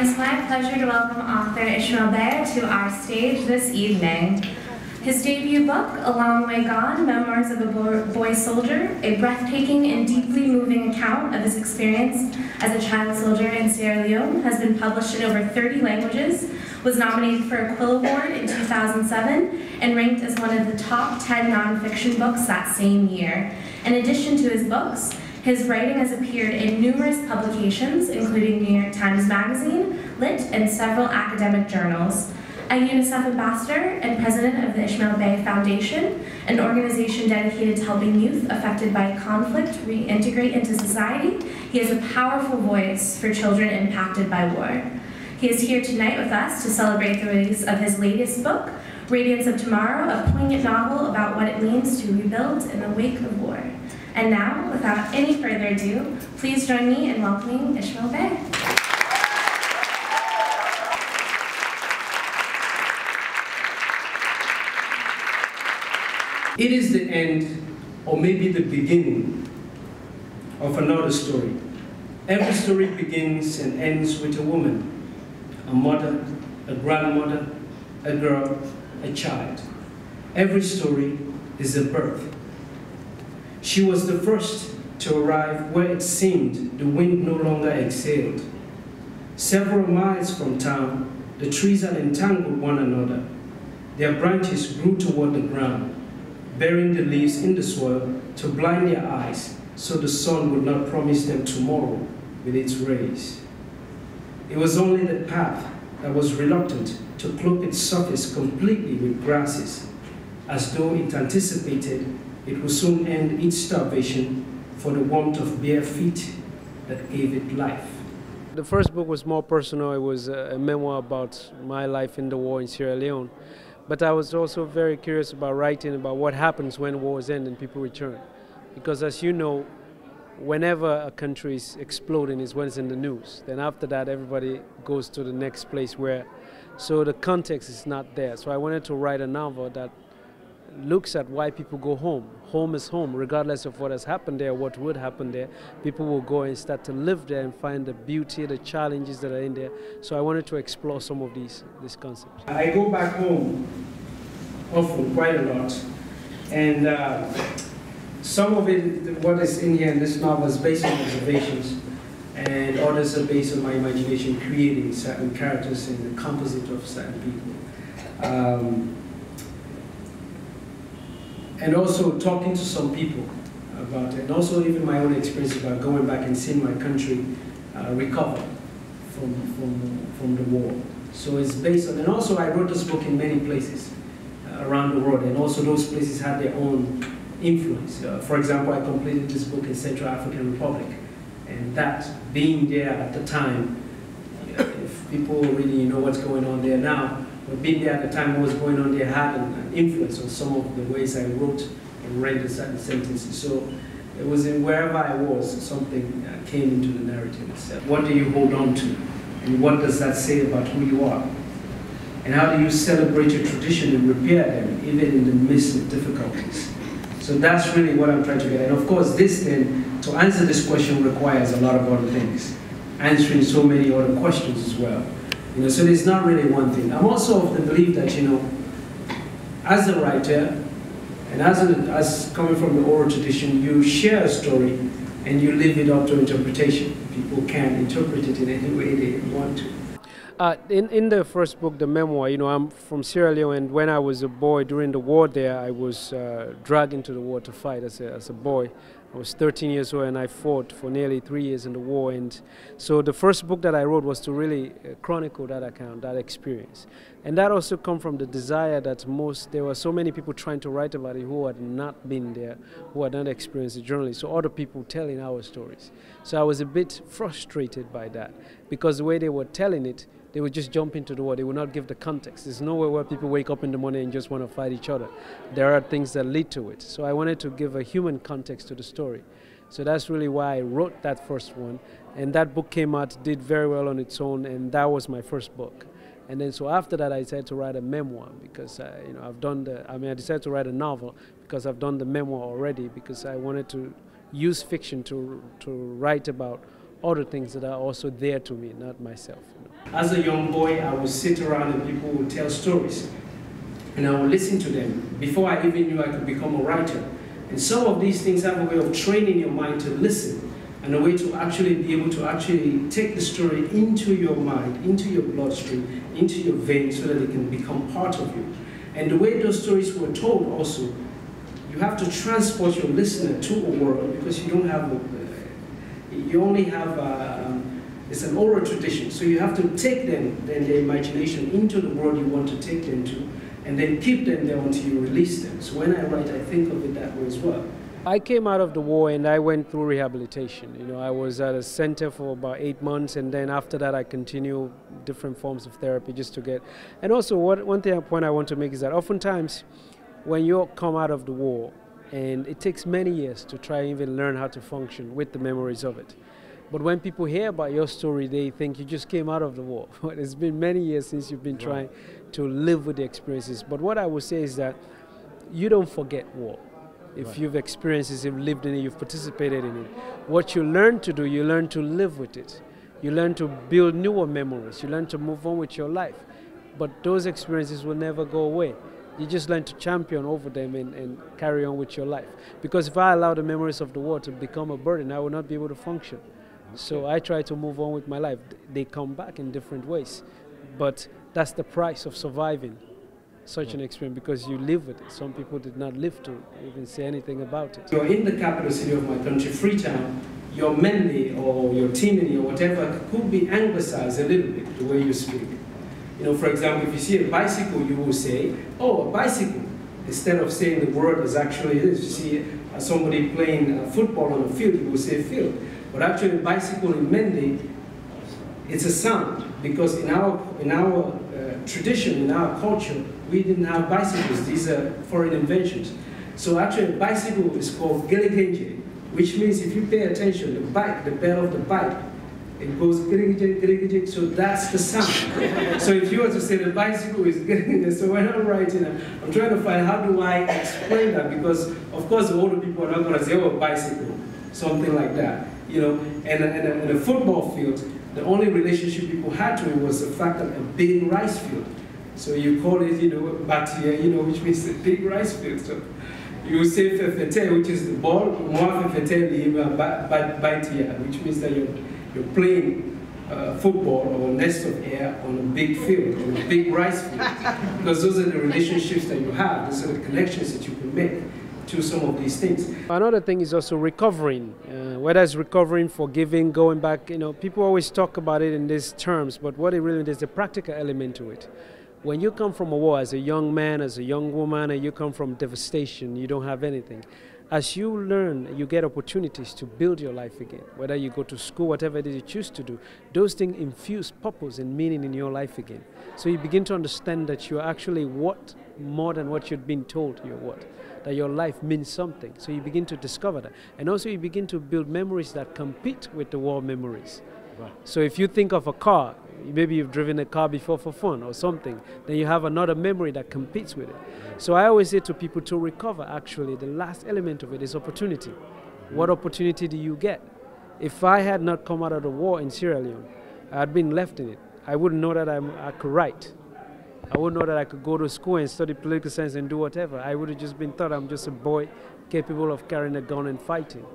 It's my pleasure to welcome author Ishmael Beah to our stage this evening. His debut book, A Long Way Gone, Memoirs of a Boy Soldier, a breathtaking and deeply moving account of his experience as a child soldier in Sierra Leone, has been published in over 30 languages, was nominated for a Quill Award in 2007, and ranked as one of the top 10 nonfiction books that same year. In addition to his books, his writing has appeared in numerous publications, including New York Times Magazine, Lit, and several academic journals. A UNICEF ambassador and president of the Ishmael Beah Foundation, an organization dedicated to helping youth affected by conflict reintegrate into society, he has a powerful voice for children impacted by war. He is here tonight with us to celebrate the release of his latest book, Radiance of Tomorrow, a poignant novel about what it means to rebuild in the wake of war. And now, without any further ado, please join me in welcoming Ishmael Beah. It is the end, or maybe the beginning, of another story. Every story begins and ends with a woman, a mother, a grandmother, a girl, a child. Every story is a birth. She was the first to arrive where it seemed the wind no longer exhaled. Several miles from town, the trees had entangled one another. Their branches grew toward the ground, burying the leaves in the soil to blind their eyes so the sun would not promise them tomorrow with its rays. It was only the path that was reluctant to cloak its surface completely with grasses, as though it anticipated it would soon end its starvation for the warmth of bare feet that gave it life. The first book was more personal. It was a memoir about my life in the war in Sierra Leone. But I was also very curious about writing about what happens when wars end and people return. Because as you know, whenever a country is exploding is when it's in the news. Then after that, everybody goes to the next place where, so the context is not there. So I wanted to write a novel that looks at why people go home. Home is home, regardless of what has happened there, what would happen there. People will go and start to live there and find the beauty, the challenges that are in there. So I wanted to explore some of these concepts. I go back home often, quite a lot, and some of it, what is in here in this novel, is based on observations, and others are based on my imagination, creating certain characters and the composite of certain people. And also talking to some people about it, and also even my own experience about going back and seeing my country recover from the war. So it's based on, and also I wrote this book in many places around the world, and also those places had their own influence. For example, I completed this book in Central African Republic, and that being there at the time, if people really know what's going on there now, but being there at the time, what was going on there had an influence on some of the ways I wrote and read certain sentences. So it was in wherever I was, something came into the narrative itself. What do you hold on to? And what does that say about who you are? And how do you celebrate your tradition and repair them, even in the midst of difficulties? So that's really what I'm trying to get at. And of course, this then, to answer this question requires a lot of other things, answering so many other questions as well. You know, so there's not really one thing. I'm also of the belief that, you know, as a writer, and as coming from the oral tradition, you share a story and you leave it up to interpretation. People can interpret it in any way they want to. In the first book, the memoir, you know, I'm from Sierra Leone, and when I was a boy during the war there, I was dragged into the war to fight as a boy. I was 13 years old and I fought for nearly 3 years in the war, and so the first book that I wrote was to really chronicle that account, that experience. And that also come from the desire that there were so many people trying to write about it who had not been there, who had not experienced the journey, so other people telling our stories. So I was a bit frustrated by that, because the way they were telling it, they would just jump into the war. They would not give the context. There's nowhere where people wake up in the morning and just want to fight each other. There are things that lead to it. So I wanted to give a human context to the story. So that's really why I wrote that first one. And that book came out, did very well on its own, and that was my first book. And then so after that, I decided to write a memoir because you know, I decided to write a novel because I've done the memoir already, because I wanted to use fiction to write about other things that are also there to me, not myself. As a young boy, I would sit around and people would tell stories. And I would listen to them before I even knew I could become a writer. And some of these things have a way of training your mind to listen, and a way to actually be able to actually take the story into your mind, into your bloodstream, into your veins, so that it can become part of you. And the way those stories were told also, you have to transport your listener to a world, because you don't have, you only have, it's an oral tradition. So you have to take them, then their imagination, into the world you want to take them to, and then keep them there until you release them. So when I write, I think of it that way as well. I came out of the war and I went through rehabilitation. You know, I was at a center for about 8 months, and then after that I continued different forms of therapy just to get. And also one point I want to make is that oftentimes when you come out of the war, and it takes many years to try and even learn how to function with the memories of it. But when people hear about your story, they think you just came out of the war. It's been many years since you've been trying to live with the experiences. But what I would say is that you don't forget war. If you've experienced it, you've lived in it, you've participated in it. What you learn to do, you learn to live with it. You learn to build newer memories. You learn to move on with your life. But those experiences will never go away. You just learn to champion over them and carry on with your life. Because if I allow the memories of the war to become a burden, I will not be able to function. So I try to move on with my life. They come back in different ways. But that's the price of surviving such an experience, because you live with it. Some people did not live to even say anything about it. You're in the capital city of my country, Freetown. Your maimed or your Tinini or whatever could be anglicized a little bit, the way you speak. You know, for example, if you see a bicycle, you will say, oh, a bicycle. Instead of saying the word as actually it is. You see somebody playing football on a field, you will say field. But actually, bicycle in maimed, it's a sound, because in our tradition, in our culture, we didn't have bicycles. These are foreign inventions. So actually, a bicycle is called giligenje, which means if you pay attention, the bike, the bell of the bike, it goes giligenje, so that's the sound. So if you were to say the bicycle is giligenje, so when I'm writing, I'm trying to find how do I explain that, because of course the older people are not going to say, oh, bicycle, something like that. You know, and in a football field, the only relationship people had to it was the fact that a big rice field. So you call it, you know, batia, you know, which means a big rice field. So you say fefete, which is the ball, moi fefete batia, which means that you're playing football or nest of air on a big field, on a big rice field. Because those are the relationships that you have, those are the connections that you can make to some of these things. Another thing is also recovering, whether it's recovering, forgiving, going back. You know, people always talk about it in these terms, but what it really is, a practical element to it. When you come from a war as a young man, as a young woman, and you come from devastation, you don't have anything. As you learn, you get opportunities to build your life again. Whether you go to school, whatever it is you choose to do, those things infuse purpose and meaning in your life again. So you begin to understand that you're actually what more than what you'd been told you're what. That your life means something. So you begin to discover that. And also you begin to build memories that compete with the war memories. Right. So if you think of a car, maybe you've driven a car before for fun or something, then you have another memory that competes with it. So I always say to people, to recover, actually, the last element of it is opportunity. What opportunity do you get? If I had not come out of the war in Sierra Leone, I had been left in it, I wouldn't know that I could write. I wouldn't know that I could go to school and study political science and do whatever. I would have just been thought I'm just a boy capable of carrying a gun and fighting.